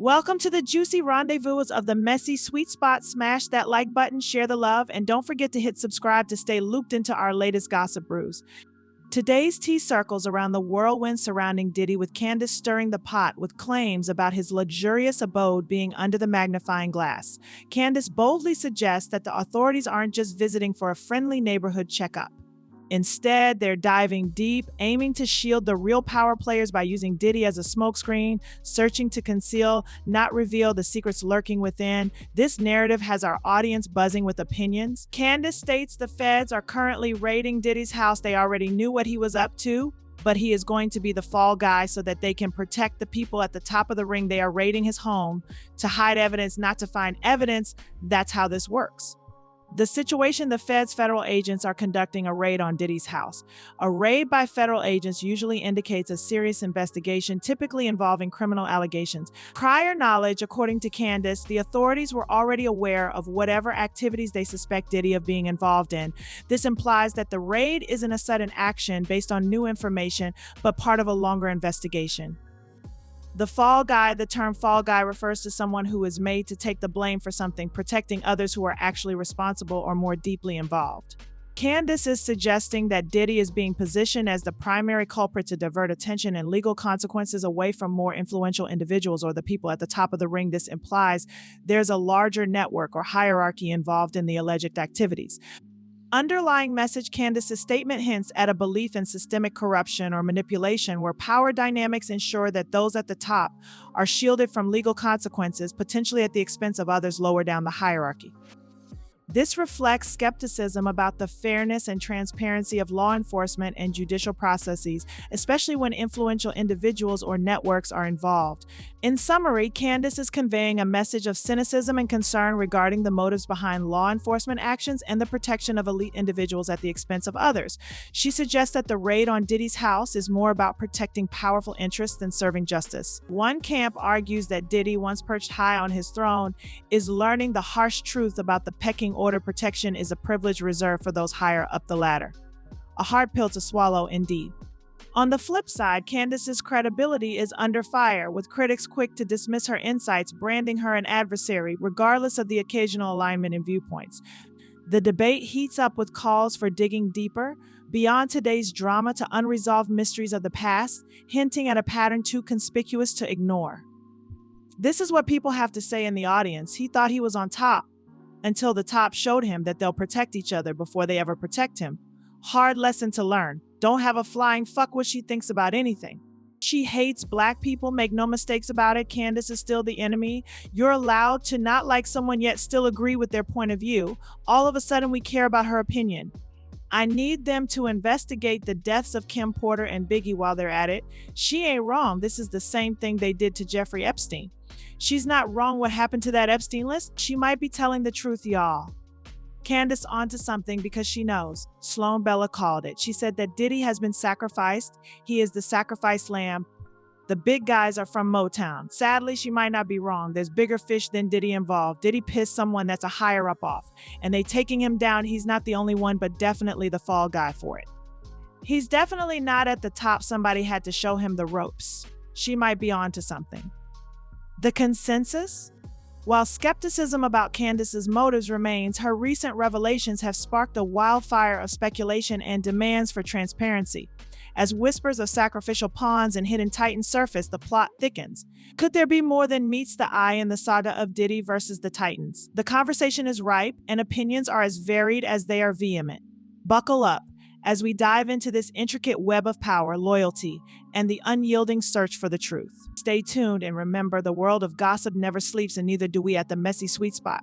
Welcome to the juicy rendezvous of the Messy Sweet Spot. Smash that like button, share the love, and don't forget to hit subscribe to stay looped into our latest gossip brews. Today's tea circles around the whirlwind surrounding Diddy, with Candace stirring the pot with claims about his luxurious abode being under the magnifying glass. Candace boldly suggests that the authorities aren't just visiting for a friendly neighborhood checkup. Instead, they're diving deep, aiming to shield the real power players by using Diddy as a smokescreen, searching to conceal, not reveal the secrets lurking within. This narrative has our audience buzzing with opinions. Candace states the feds are currently raiding Diddy's house. They already knew what he was up to, but he is going to be the fall guy so that they can protect the people at the top of the ring. They are raiding his home to hide evidence, not to find evidence. That's how this works. The situation: the federal agents are conducting a raid on Diddy's house. A raid by federal agents usually indicates a serious investigation, typically involving criminal allegations. Prior knowledge: according to Candace, the authorities were already aware of whatever activities they suspect Diddy of being involved in. This implies that the raid isn't a sudden action based on new information, but part of a longer investigation. The fall guy: the term fall guy refers to someone who is made to take the blame for something, protecting others who are actually responsible or more deeply involved. Candace is suggesting that Diddy is being positioned as the primary culprit to divert attention and legal consequences away from more influential individuals or the people at the top of the ring. This implies there's a larger network or hierarchy involved in the alleged activities. Underlying message: Candace's statement hints at a belief in systemic corruption or manipulation, where power dynamics ensure that those at the top are shielded from legal consequences, potentially at the expense of others lower down the hierarchy. This reflects skepticism about the fairness and transparency of law enforcement and judicial processes, especially when influential individuals or networks are involved. In summary, Candace is conveying a message of cynicism and concern regarding the motives behind law enforcement actions and the protection of elite individuals at the expense of others. She suggests that the raid on Diddy's house is more about protecting powerful interests than serving justice. One camp argues that Diddy, once perched high on his throne, is learning the harsh truth about the pecking order. Protection is a privilege reserved for those higher up the ladder. A hard pill to swallow indeed. On the flip side, Candace's credibility is under fire, with critics quick to dismiss her insights, branding her an adversary, regardless of the occasional alignment in viewpoints. The debate heats up with calls for digging deeper, beyond today's drama, to unresolved mysteries of the past, hinting at a pattern too conspicuous to ignore. This is what people have to say in the audience. He thought he was on top, until the top showed him that they'll protect each other before they ever protect him. Hard lesson to learn. Don't have a flying fuck what she thinks about anything. She hates black people, make no mistakes about it. Candace is still the enemy. You're allowed to not like someone yet still agree with their point of view. All of a sudden we care about her opinion. I need them to investigate the deaths of Kim Porter and Biggie while they're at it. She ain't wrong. This is the same thing they did to Jeffrey Epstein. She's not wrong. What happened to that Epstein list? She might be telling the truth, y'all. Candace onto something, because she knows. Sloan Bella called it. She said that Diddy has been sacrificed. He is the sacrificed lamb. The big guys are from Motown. Sadly, she might not be wrong. There's bigger fish than Diddy involved. Diddy pissed someone that's a higher up off, and they taking him down. He's not the only one, but definitely the fall guy for it. He's definitely not at the top. Somebody had to show him the ropes. She might be onto something. The consensus? While skepticism about Candace's motives remains, her recent revelations have sparked a wildfire of speculation and demands for transparency. As whispers of sacrificial pawns and hidden titans surface, the plot thickens. Could there be more than meets the eye in the saga of Diddy versus the Titans? The conversation is ripe, and opinions are as varied as they are vehement. Buckle up as we dive into this intricate web of power, loyalty, and the unyielding search for the truth. Stay tuned, and remember, the world of gossip never sleeps, and neither do we at the Messy Sweet Spot.